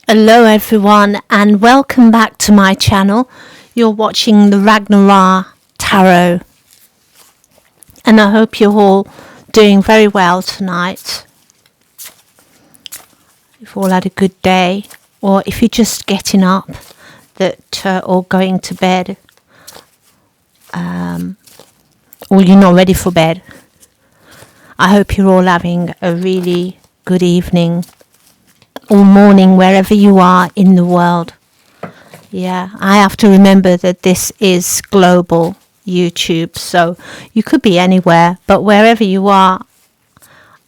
Hello everyone and welcome back to my channel. You're watching the Ragnar-Ra Tarot and I hope you're all doing very well tonight. You've all had a good day, or if you're just getting up or going to bed, or you're not ready for bed. I hope you're all having a really good evening or morning wherever you are in the world. Yeah, I have to remember that this is global YouTube, so you could be anywhere, but wherever you are,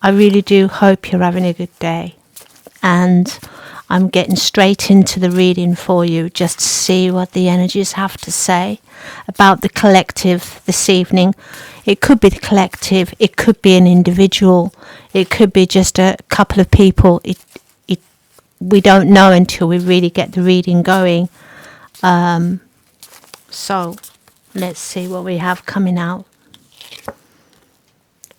I really do hope you're having a good day. And I'm getting straight into the reading for you, just to see what the energies have to say about the collective this evening. It could be the collective, it could be an individual, it could be just a couple of people. We don't know until we really get the reading going. So let's see what we have coming out.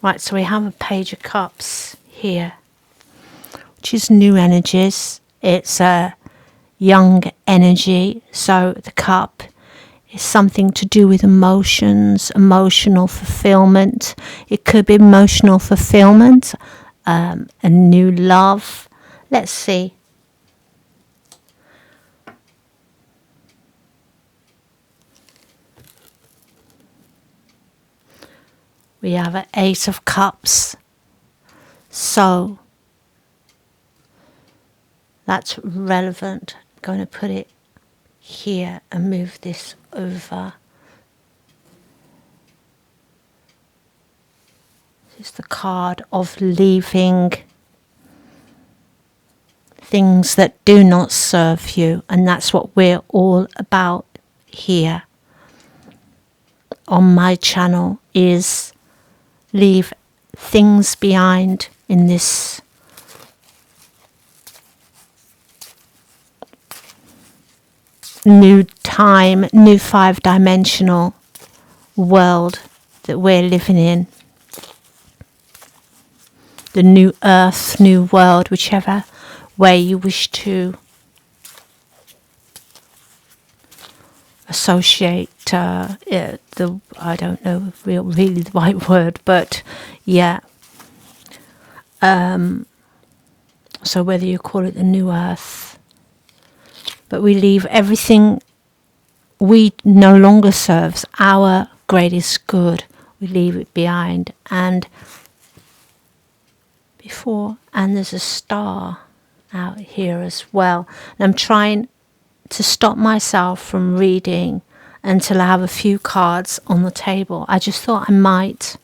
Right, so we have a Page of Cups here, which is new energies. It's a young energy, so the cup is something to do with emotions, emotional fulfillment. It could be emotional fulfillment, a new love. Let's see. We have an Ace of Cups, so that's relevant. I'm going to put it here and move this over. This is the card of leaving things that do not serve you, and that's what we're all about here on my channel, is leave things behind in this new time, new 5-dimensional world that we're living in. The new earth, new world, whichever way you wish to associate I don't know really the right word, but yeah. So whether you call it the new earth, but we leave everything we no longer serves our greatest good. We leave it behind. And there's a star out here as well. And I'm trying to stop myself from reading until I have a few cards on the table. I just thought I might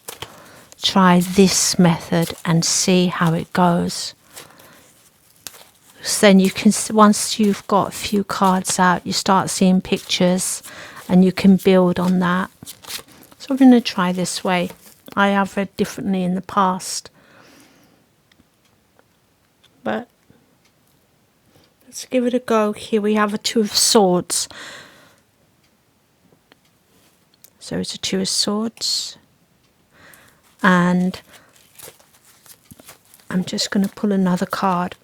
try this method and see how it goes. So then you can, once you've got a few cards out, you start seeing pictures and you can build on that. So I'm going to try this way. I have read differently in the past, but let's give it a go. Here we have a Two of Swords. So it's a Two of Swords. And I'm just going to pull another card.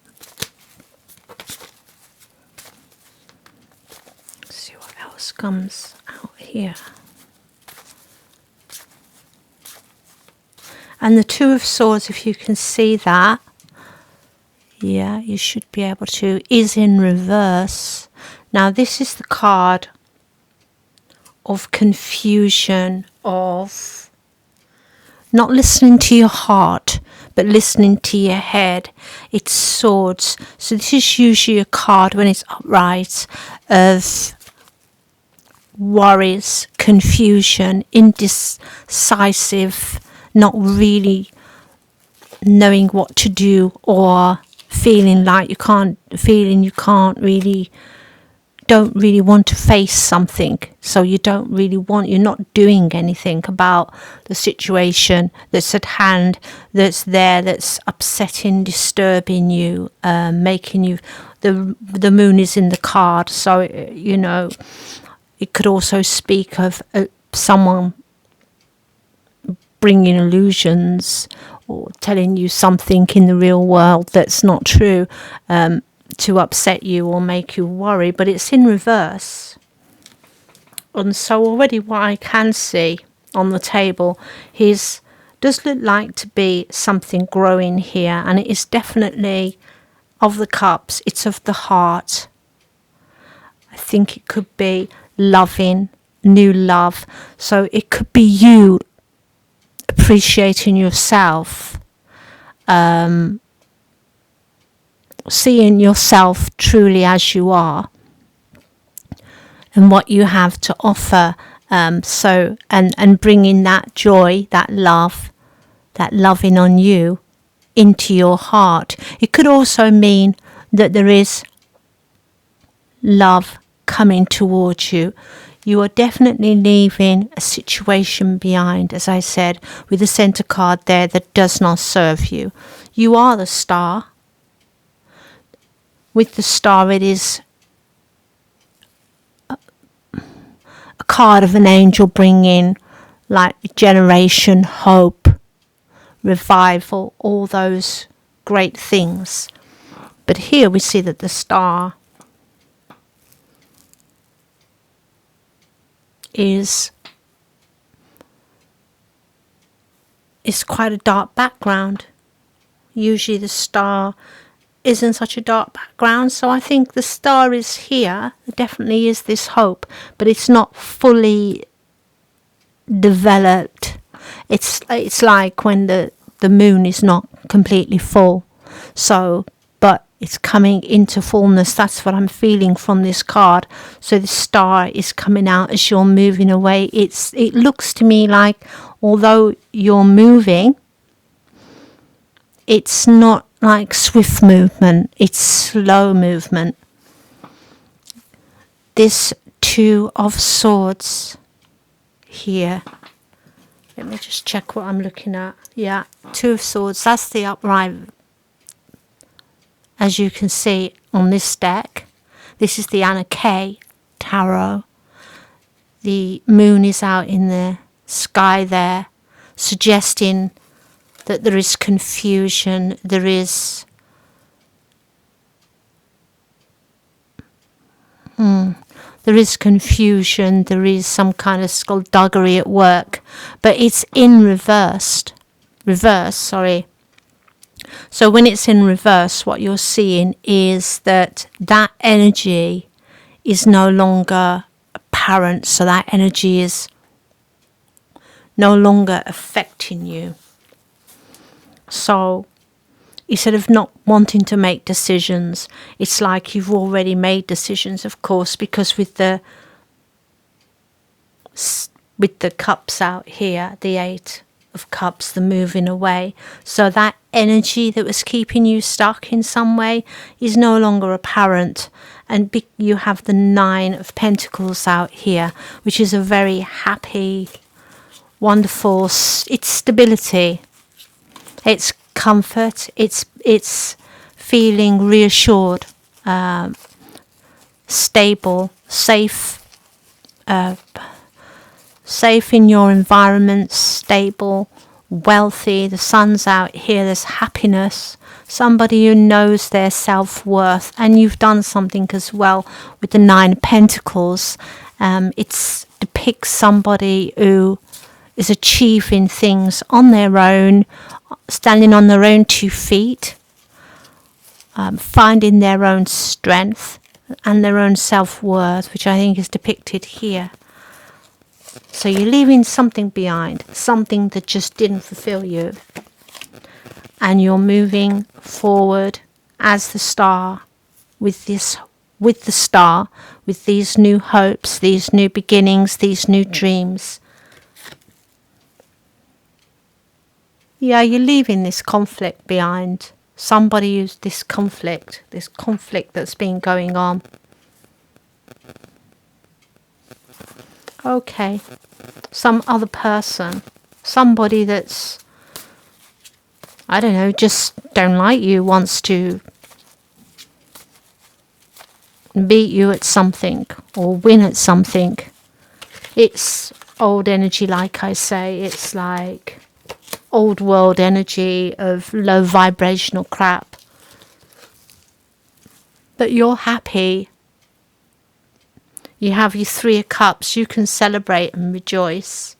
Let's see what else comes out here. And the Two of Swords, if you can see that, yeah, you should be able to, is in reverse. Now this is the card of confusion, of not listening to your heart, but listening to your head. It's swords. So this is usually a card, when it's upright, of worries, confusion, indecisive, not really knowing what to do, or feeling like you can't really, don't really want to face something. So you're not doing anything about the situation that's at hand, that's there, that's upsetting, disturbing you, making you, the moon is in the card. So, you know, it could also speak of someone bringing illusions or telling you something in the real world that's not true, to upset you or make you worry, but it's in reverse. And so already what I can see on the table does look like to be something growing here, and it is definitely of the cups. It's of the heart. I think it could be loving, new love. So it could be you appreciating yourself, seeing yourself truly as you are and what you have to offer. And bringing that joy, that love, that loving on you into your heart. It could also mean that there is love coming towards you. You are definitely leaving a situation behind, as I said, with the center card there that does not serve you. You are the star. With the star, it is a card of an angel bringing like generation, hope, revival, all those great things. But here we see that the star is quite a dark background. Usually the star isn't such a dark background, so I think the star is here. There definitely is this hope, but it's not fully developed. It's like when the moon is not completely full. So, but it's coming into fullness. That's what I'm feeling from this card. So the star is coming out as you're moving away. It looks to me like although you're moving, it's not like swift movement. It's slow movement. This Two of Swords here. Let me just check what I'm looking at. Yeah, Two of Swords. That's the upright. As you can see on this deck, this is the Anna K Tarot. The moon is out in the sky there, suggesting that there is confusion, there is confusion, there is some kind of skullduggery at work, but it's in reverse, sorry. So when it's in reverse, what you're seeing is that energy is no longer apparent, so that energy is no longer affecting you. So instead of not wanting to make decisions, it's like you've already made decisions, of course, because with the cups out here, the Eight of Cups, the moving away. So that energy that was keeping you stuck in some way is no longer apparent. And you have the Nine of Pentacles out here, which is a very happy, wonderful, it's stability. It's comfort. It's feeling reassured, stable, safe, safe in your environment, stable, wealthy. The sun's out here. There's happiness. Somebody who knows their self-worth, and you've done something as well with the Nine of Pentacles. It depicts somebody who is achieving things on their own, standing on their own 2 feet, finding their own strength and their own self-worth, which I think is depicted here. So you're leaving something behind, something that just didn't fulfill you, and you're moving forward as the star with the star, with these new hopes, these new beginnings, these new dreams. Yeah, you're leaving this conflict behind. Somebody who's this conflict that's been going on. Okay. Some other person. Somebody that's, I don't know, just don't like you, wants to beat you at something or win at something. It's old energy, like I say. It's like old world energy of low vibrational crap. that you're happy. You have your Three of Cups. You can celebrate and rejoice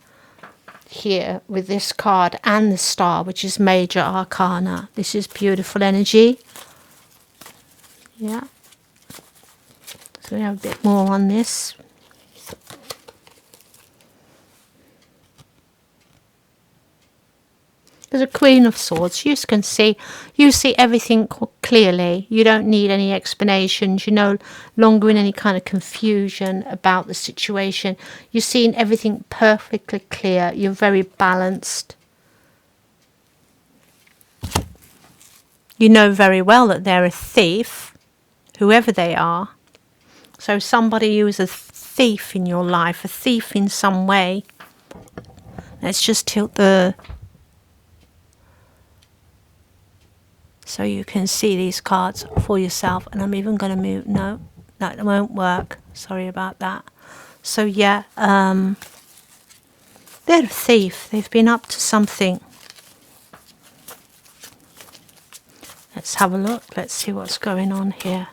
here with this card and the Star, which is Major Arcana. This is beautiful energy. Yeah. So we have a bit more on this. There's a Queen of Swords. You see everything clearly. You don't need any explanations. You're no longer in any kind of confusion about the situation. You're seeing everything perfectly clear. You're very balanced. You know very well that they're a thief, whoever they are. So somebody who is a thief in your life, a thief in some way. Let's just tilt the... so you can see these cards for yourself. And I'm even going to move... No, that won't work. Sorry about that. So yeah, they're a thief. They've been up to something. Let's have a look. Let's see what's going on here.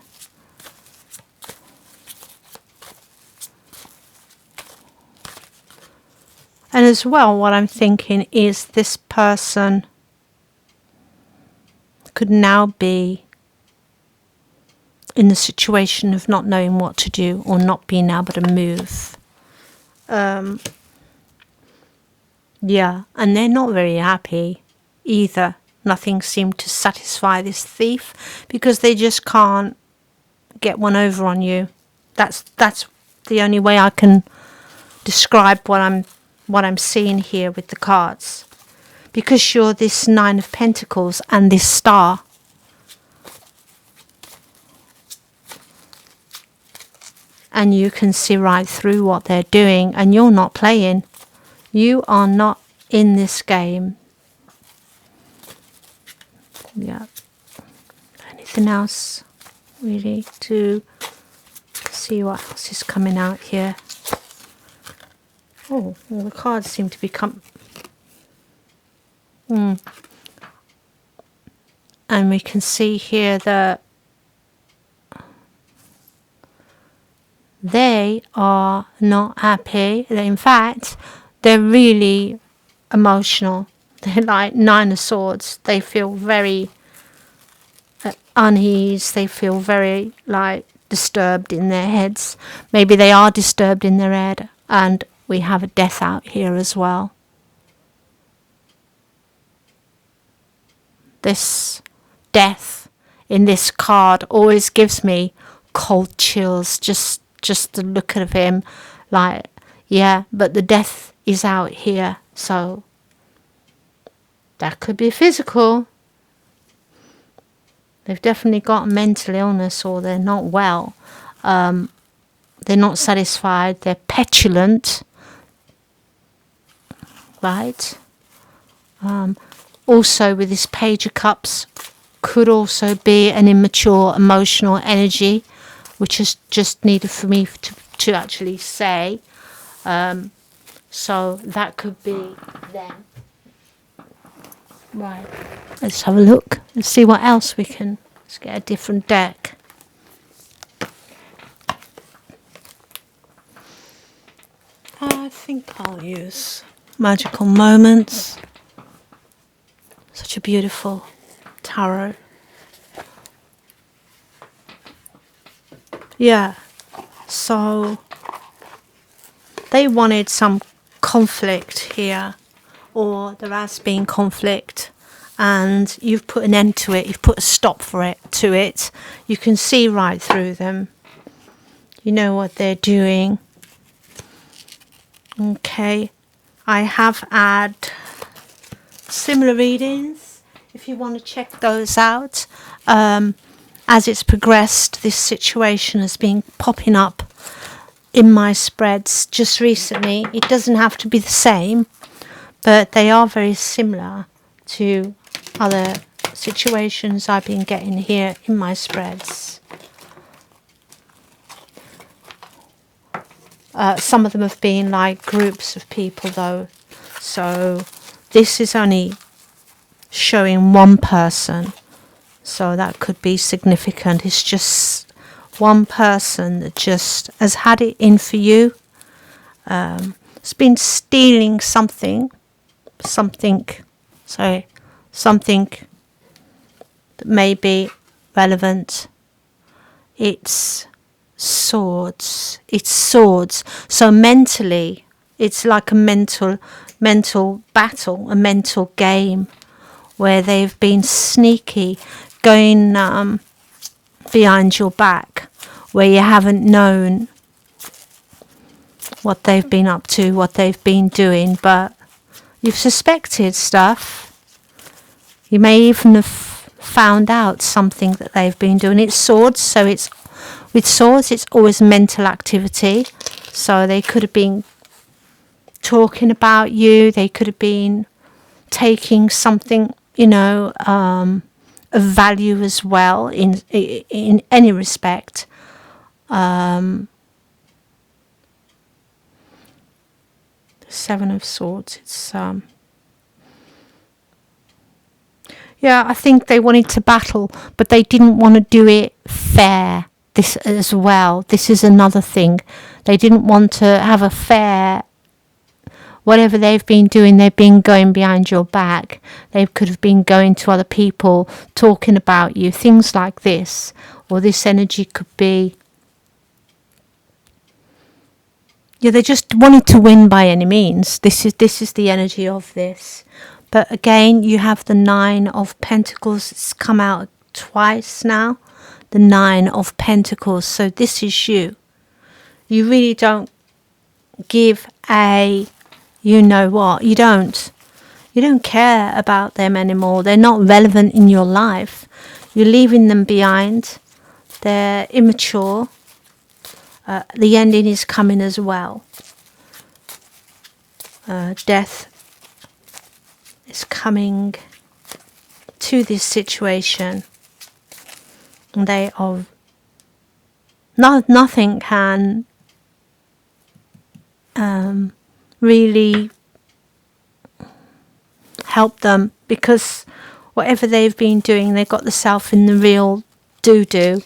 And as well, what I'm thinking is this person could now be in the situation of not knowing what to do or not being able to move. Yeah, and they're not very happy either. Nothing seemed to satisfy this thief because they just can't get one over on you. That's the only way I can describe what I'm seeing here with the cards. Because you're this Nine of Pentacles and this Star. And you can see right through what they're doing, and you're not playing. You are not in this game. Yeah. Anything else really to see what else is coming out here? Oh, well, the cards seem to become... And we can see here that they are not happy. In fact, they're really emotional. They're like Nine of Swords. They feel very unease. They feel very like disturbed in their heads. Maybe they are disturbed in their head. And we have a Death out here as well. This Death in this card always gives me cold chills. Just the look of him, like, yeah, but the Death is out here, so that could be physical. They've definitely got a mental illness, or they're not well. They're not satisfied. They're petulant, right? Also, with this Page of Cups, could also be an immature emotional energy, which is just needed for me to actually say. So that could be them. Right. Let's have a look and see what else we can. Let's get a different deck. I think I'll use Magical Moments. Such a beautiful tarot. Yeah, so they wanted some conflict here, or there has been conflict, and you've put an end to it. You've put a stop to it. You can see right through them. You know what they're doing. Okay, I have had similar readings if you want to check those out. As it's progressed, this situation has been popping up in my spreads just recently. It doesn't have to be the same, but they are very similar to other situations I've been getting here in my spreads. Some of them have been like groups of people though, so this is only showing one person, so that could be significant. It's just one person that just has had it in for you. It's been stealing something that may be relevant. It's swords. So mentally, it's like a mental battle, a mental game, where they've been sneaky, going behind your back, where you haven't known what they've been up to, what they've been doing, but you've suspected stuff. You may even have found out something that they've been doing. It's swords, so it's with swords, it's always mental activity. So they could have been talking about you. They could have been taking something, of value as well in any respect. The Seven of Swords. It's yeah, I think they wanted to battle, but they didn't want to do it fair. This as well. This is another thing. They didn't want to have a fair. Whatever they've been doing, they've been going behind your back. They could have been going to other people, talking about you, things like this. Or this energy could be, yeah, they just wanted to win by any means. This is the energy of this. But again, you have the Nine of Pentacles. It's come out twice now. The Nine of Pentacles. So this is you. You really don't give a, you know what, you don't care about them anymore. They're not relevant in your life. You're leaving them behind. They're immature. The ending is coming as well. Death is coming to this situation. They are nothing can really help them, because whatever they've been doing, they've got themselves in the real doo-doo,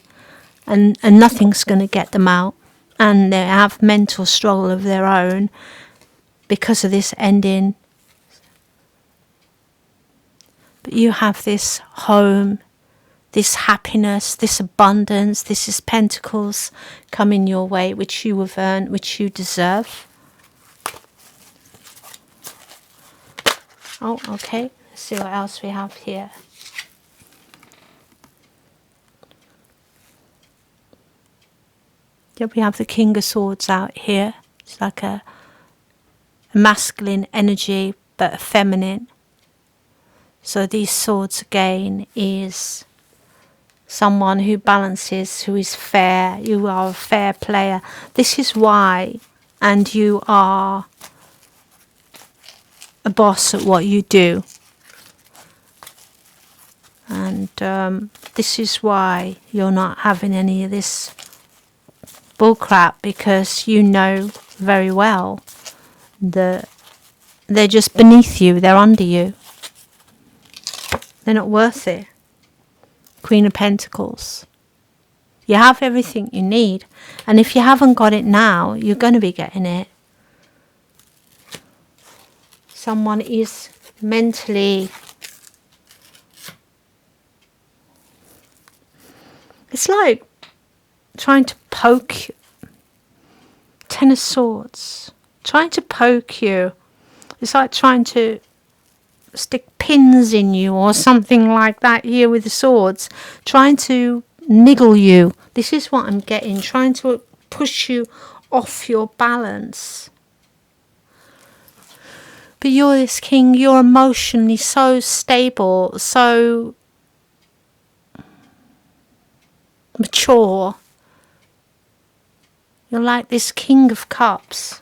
and nothing's going to get them out, and they have mental struggle of their own because of this ending. But you have this home, this happiness, this abundance. This is Pentacles coming your way, which you have earned, which you deserve. Oh, okay. Let's see what else we have here. Yeah, we have the King of Swords out here. It's like a masculine energy, but a feminine. So these swords again is someone who balances, who is fair. You are a fair player. This is why, and you are a boss at what you do. And this is why you're not having any of this bullcrap, because you know very well that they're just beneath you. They're under you. They're not worth it. Queen of Pentacles. You have everything you need. And if you haven't got it now, you're going to be getting it. Someone is mentally... It's like trying to poke you. Ten of Swords. Trying to poke you. It's like trying to stick pins in you or something like that here with the swords. Trying to niggle you. This is what I'm getting. Trying to push you off your balance. But you're this king. You're emotionally so stable, so mature. You're like this King of Cups.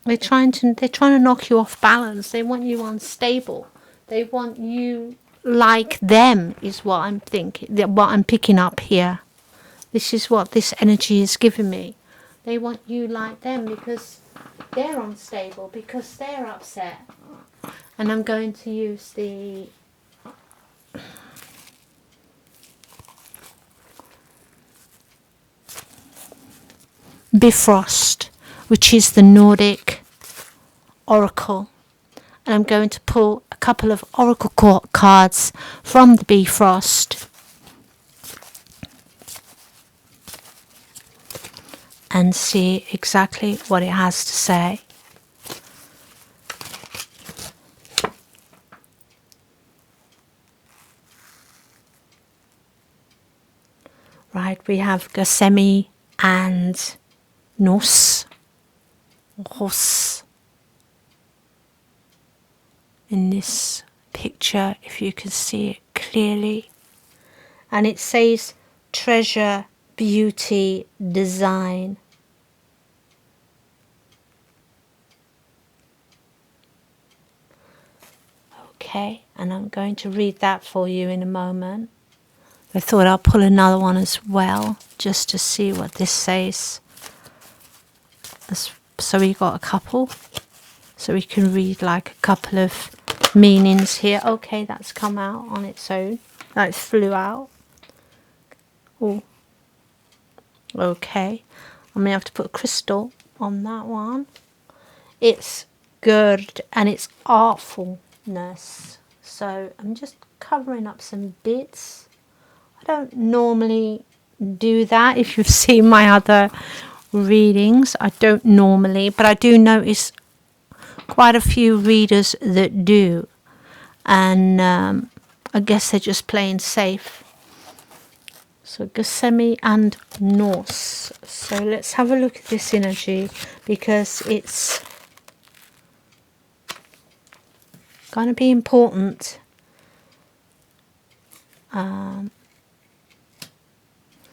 They're trying to knock you off balance. They want you unstable. They want you like them, is what I'm thinking, what I'm picking up here. This is what this energy is giving me. They want you like them because they're unstable, because they're upset. And I'm going to use the Bifrost, which is the Nordic oracle. And I'm going to pull a couple of oracle cards from the Bifrost and see exactly what it has to say. Right, we have Gethsemane and Nos, in this picture, if you can see it clearly. And it says treasure, beauty, design. Okay, and I'm going to read that for you in a moment. I thought I'll pull another one as well, just to see what this says. So we got a couple, so we can read like a couple of meanings here. Okay, that's come out on its own. That flew out. Oh, okay. I'm gonna have to put a crystal on that one. It's good and it's artfulness. So I'm just covering up some bits. I don't normally do that. If you've seen my other readings, I don't normally, but I do notice quite a few readers that do, and I guess they're just playing safe. So Gethsemane and Norse. So let's have a look at this energy, because it's going to be important.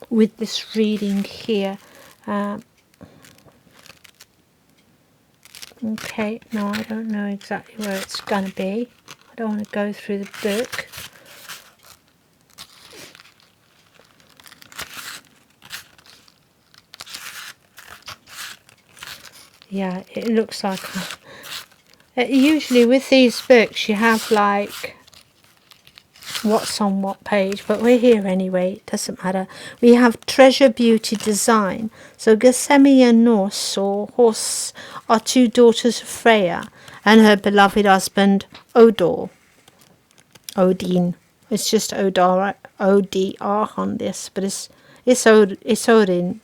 With this reading here. Okay, no, I don't know exactly where it's going to be. I don't want to go through the book. Yeah, it looks like... usually with these books you have like what's on what page, but we're here anyway, it doesn't matter. We have treasure, beauty, design. So Gethsemane and Norse, or Horse, are two daughters of Freya and her beloved husband Odin. It's just Odr, O-D-R on this, but it's Odin.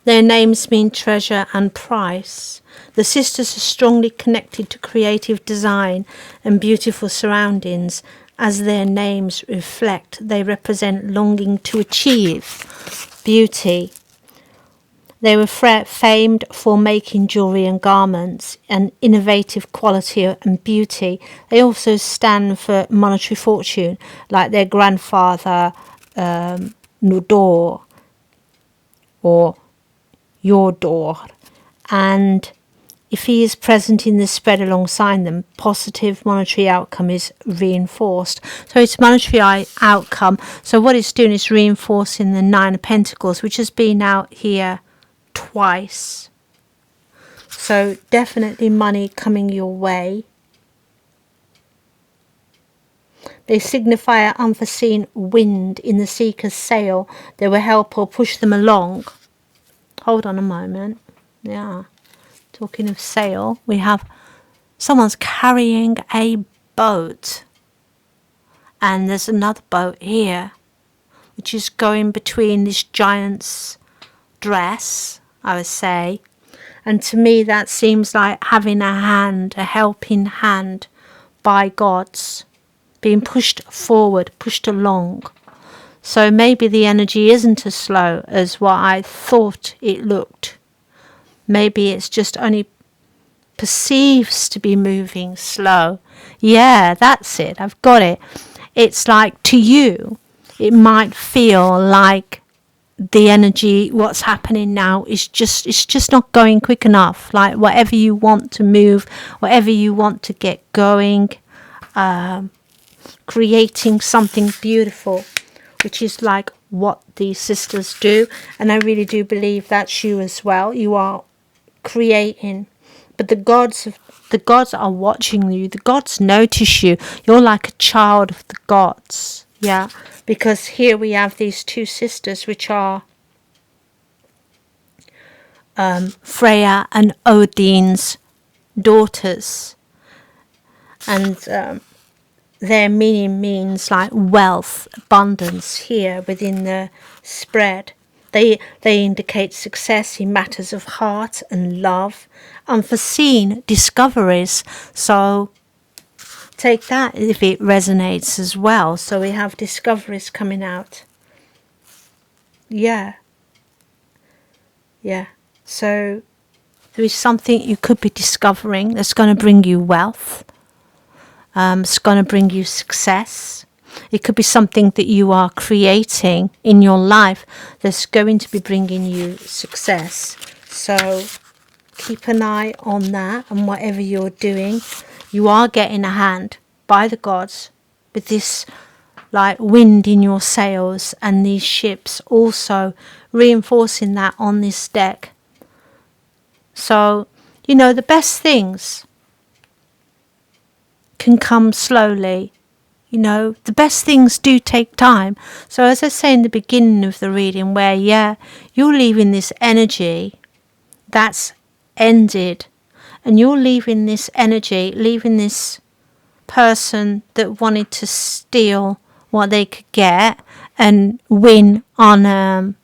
Their names mean treasure and price. The sisters are strongly connected to creative design and beautiful surroundings. As their names reflect, they represent longing to achieve beauty. They were famed for making jewellery and garments and innovative quality and beauty. They also stand for monetary fortune, like their grandfather Nodor or Yordor, and if he is present in the spread alongside them, positive monetary outcome is reinforced. So it's monetary outcome. So what it's doing is reinforcing the Nine of Pentacles, which has been out here twice. So definitely money coming your way. They signify an unforeseen wind in the seeker's sail. They will help or push them along. Hold on a moment. Yeah. Talking of sail, we have someone's carrying a boat. And there's another boat here, which is going between this giant's dress, I would say. And to me, that seems like having a hand, a helping hand by gods, being pushed forward, pushed along. So maybe the energy isn't as slow as what I thought it looked. Maybe it's just only perceives to be moving slow. Yeah, that's it. I've got it. It's like to you, it might feel like the energy, what's happening now is it's just not going quick enough. Like whatever you want to move, whatever you want to get going, creating something beautiful, which is like what these sisters do. And I really do believe that's you as well. You are creating, but the gods are watching you. The gods notice you. You're like a child of the gods. Yeah, because here we have these two sisters, which are Freya and Odin's daughters, and their meaning means like wealth, abundance here within the spread. They indicate success in matters of heart and love, unforeseen discoveries. So take that if it resonates as well. So we have discoveries coming out. Yeah. So there is something you could be discovering that's going to bring you wealth. It's going to bring you success. It could be something that you are creating in your life that's going to be bringing you success. So keep an eye on that, and whatever you're doing, you are getting a hand by the gods with this like wind in your sails, and these ships also reinforcing that on this deck. So, the best things can come slowly. The best things do take time. So as I say in the beginning of the reading, where you're leaving this energy that's ended, and you're leaving this energy, leaving this person that wanted to steal what they could get and win on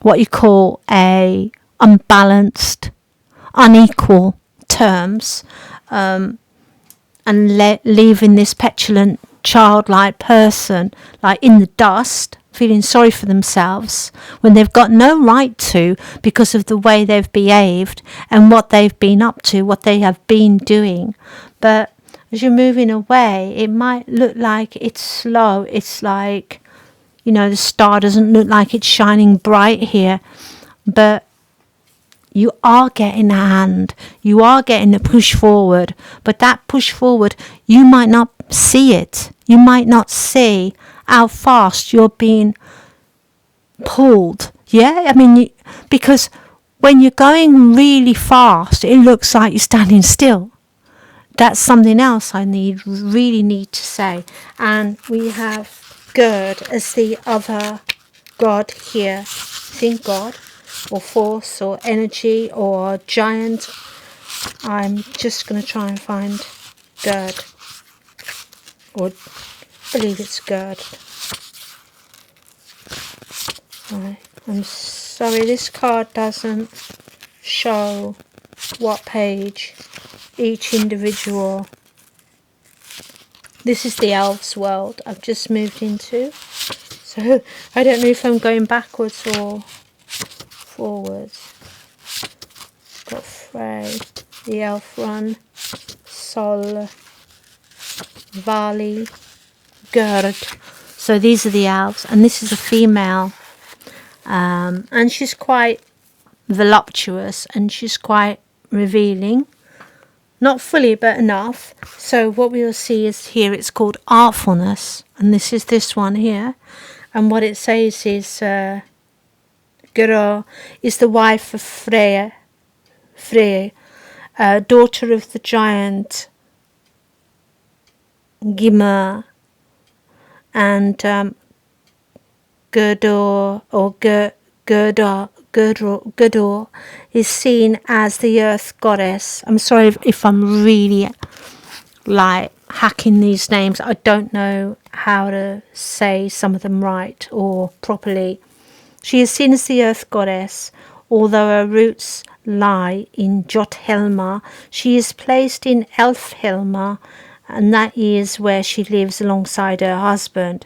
what you call a unbalanced, unequal terms, and leaving this petulant, childlike person like in the dust, feeling sorry for themselves when they've got no right to, because of the way they've behaved and what they've been up to, what they have been doing. But as you're moving away, it might look like it's slow. It's like, the star doesn't look like it's shining bright here, but you are getting a hand. You are getting a push forward. But that push forward, you might not see it. You might not see how fast you're being pulled. Yeah? Because when you're going really fast, it looks like you're standing still. That's something else I really need to say. And we have Gerd as the other god here. Think God, or force, or energy, or giant. I'm just going to try and find Gerd, or I believe it's Gerd. Right. I'm sorry, this card doesn't show what page each individual. This is the elves world I've just moved into, so I don't know if I'm going backwards or forwards. Got Frey, the elf run, Sol, Vali, Gerd. So these are the elves, and this is a female, and she's quite voluptuous, and she's quite revealing. Not fully, but enough. So what we will see is here, it's called artfulness, and this is this one here. And what it says is, Gera is the wife of Frey, daughter of the giant Gima, and Gerdor, or Gerdor is seen as the earth goddess. I'm sorry if I'm really like hacking these names. I don't know how to say some of them right or properly. She is seen as the earth goddess. Although her roots lie in Jothelma, she is placed in Elfhelma, and that is where she lives alongside her husband.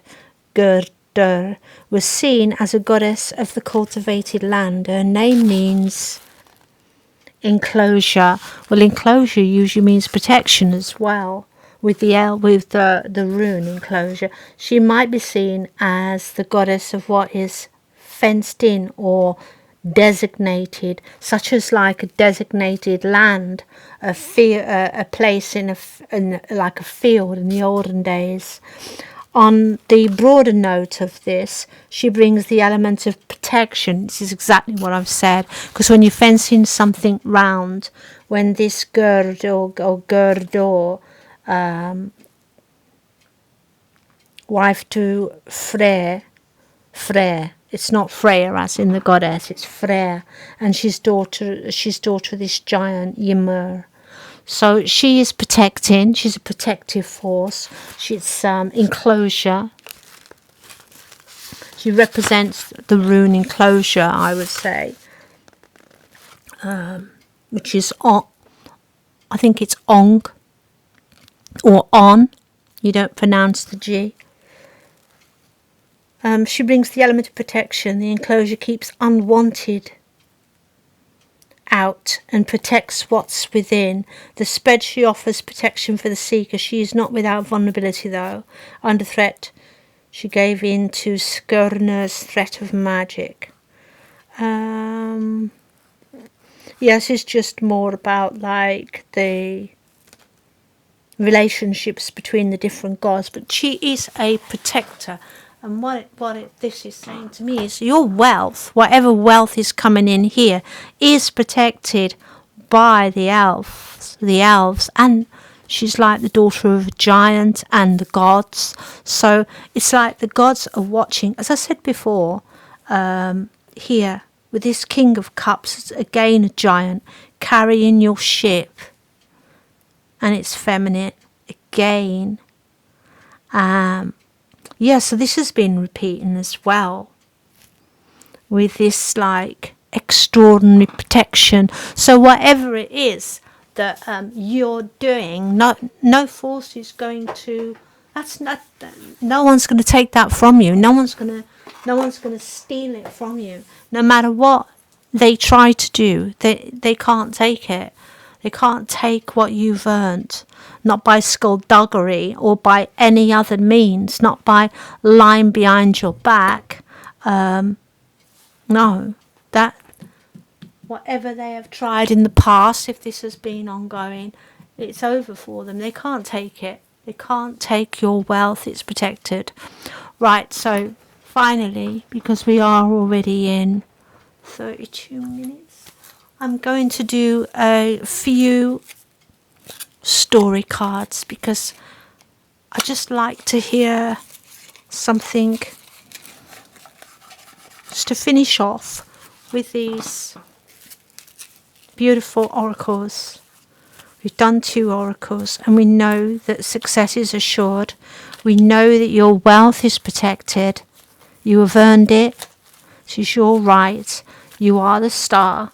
Gerdur was seen as a goddess of the cultivated land. Her name means enclosure. Well, enclosure usually means protection as well. With the rune enclosure, she might be seen as the goddess of what is fenced in or designated, such as like a designated land, a place in like a field in the olden days. On the broader note of this, she brings the element of protection. This is exactly what I've said, because when you're fencing something round, when this Gerd or Gerdor, wife to Frey, It's not Freya as in the goddess, it's Freyr, and she's daughter of this giant Ymir. So she is protecting, she's a protective force. She's enclosure. She represents the rune enclosure, I would say. Which is on, I think it's Ong or on. You don't pronounce the G. She brings the element of protection. The enclosure keeps unwanted out and protects what's within. The spread she offers protection for the seeker. She is not without vulnerability, though. Under threat, she gave in to Skirnir's threat of magic. Yes, it's just more about like the relationships between the different gods, but she is a protector. And this is saying to me is your wealth, whatever wealth is coming in here, is protected by the elves, and she's like the daughter of a giant and the gods. So it's like the gods are watching, as I said before, here with this King of Cups, again a giant carrying your ship, and it's feminine again. So this has been repeating as well with this like extraordinary protection. So whatever it is that you're doing, no force is going to. No one's going to take that from you. No one's going to steal it from you. No matter what they try to do, they can't take it. They can't take what you've earned. Not by skullduggery or by any other means. Not by lying behind your back. No, that whatever they have tried in the past, if this has been ongoing, it's over for them. They can't take it. They can't take your wealth. It's protected. Right, so finally, because we are already in 32 minutes, I'm going to do a few story cards because I just like to hear something just to finish off with these beautiful oracles. We've done 2 oracles and we know that success is assured. We know that your wealth is protected. You have earned it. This is your right. You are the star.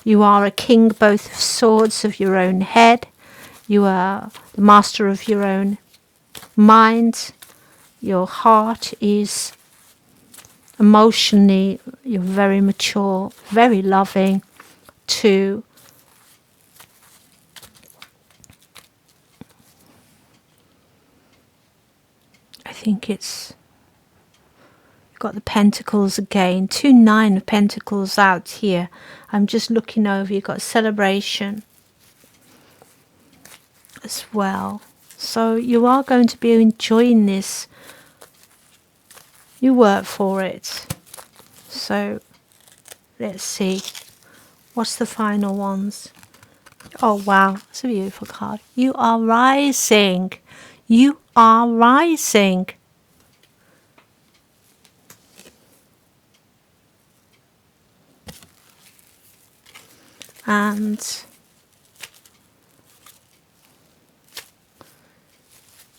You are a king both of swords of your own head. You are the master of your own mind. Your heart is emotionally, you're very mature, very loving too. I think it's got the pentacles again, 2 9 of pentacles out here. I'm just looking over, you've got celebration as well. So you are going to be enjoying this. You work for it. So let's see. What's the final ones? Oh wow, it's a beautiful card. You are rising. You are rising. And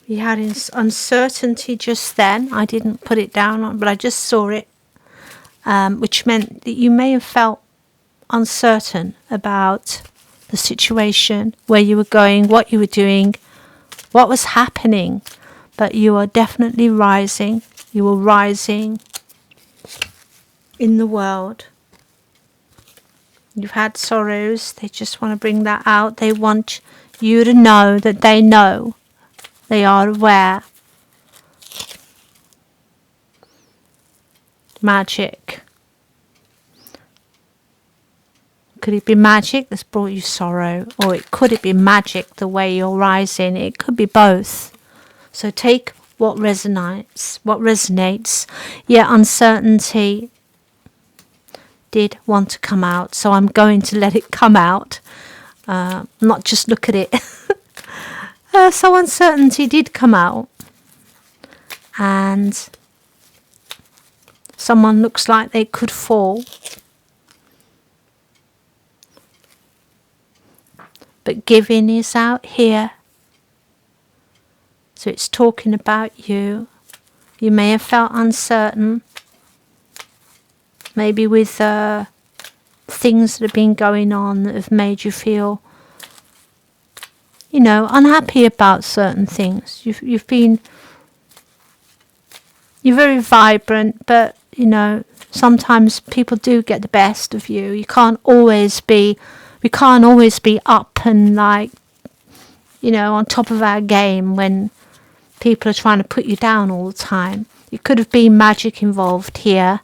we had uncertainty just then. I didn't put it down, but I just saw it, which meant that you may have felt uncertain about the situation, where you were going, what you were doing, what was happening. But you are definitely rising. You are rising in the world. You've had sorrows. They just want to bring that out. They want you to know that they know. They are aware. Magic. Could it be magic that's brought you sorrow? Or could it be magic the way you're rising? It could be both. So take what resonates. Yeah, uncertainty did want to come out. So I'm going to let it come out. Not just look at it. So uncertainty did come out. And Someone looks like they could fall. But giving is out here. So it's talking about you. You may have felt uncertain. Maybe with things that have been going on that have made you feel, unhappy about certain things. You're very vibrant, but sometimes people do get the best of you. We can't always be up and on top of our game when people are trying to put you down all the time. It could have been magic involved here.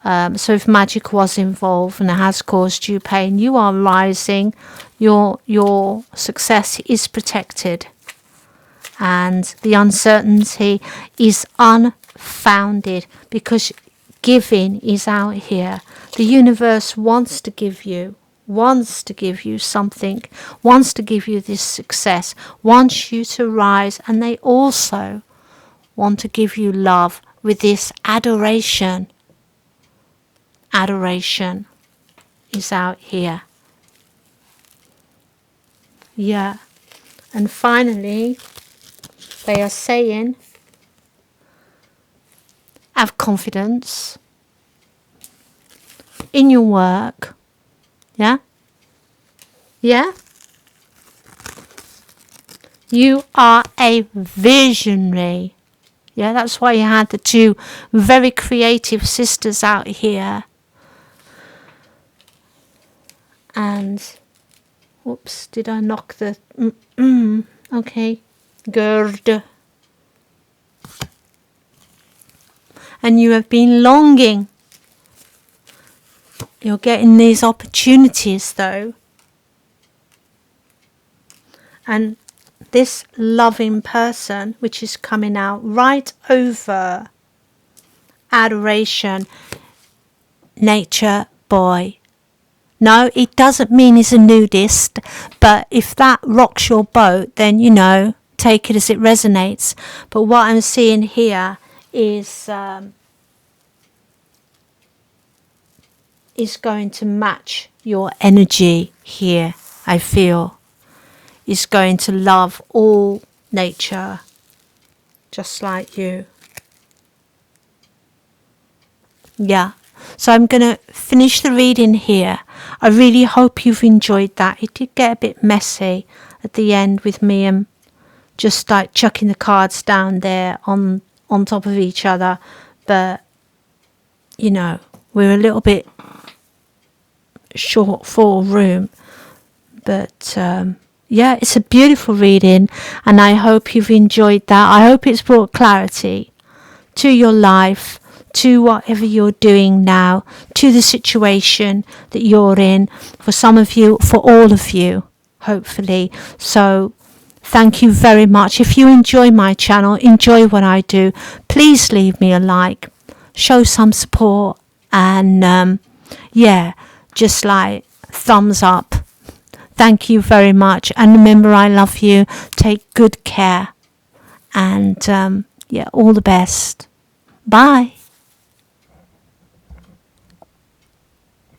So if magic was involved and it has caused you pain, you are rising. Your success is protected. And the uncertainty is unfounded because giving is out here. The universe wants to give you something, wants to give you this success, wants you to rise, and they also want to give you love with this adoration. Adoration is out here. Yeah. And finally, they are saying, have confidence in your work. Yeah? Yeah? You are a visionary. Yeah, that's why you had the two very creative sisters out here. And, whoops, did I knock the... okay. Good. And you have been longing. You're getting these opportunities though. And this loving person, which is coming out right over adoration, nature boy. No, it doesn't mean he's a nudist, but if that rocks your boat, then, take it as it resonates. But what I'm seeing here is going to match your energy here, I feel. Is going to love all nature, just like you. Yeah. So I'm going to finish the reading here. I really hope you've enjoyed that. It did get a bit messy at the end with me just like chucking the cards down there on top of each other. But, we're a little bit short for room. But, yeah, it's a beautiful reading. And I hope you've enjoyed that. I hope it's brought clarity to your life, to whatever you're doing now, to the situation that you're in, for some of you, for all of you, hopefully. So thank you very much. If you enjoy my channel, enjoy what I do, please leave me a like, show some support, and just like thumbs up. Thank you very much. And remember, I love you. Take good care. And all the best. Bye.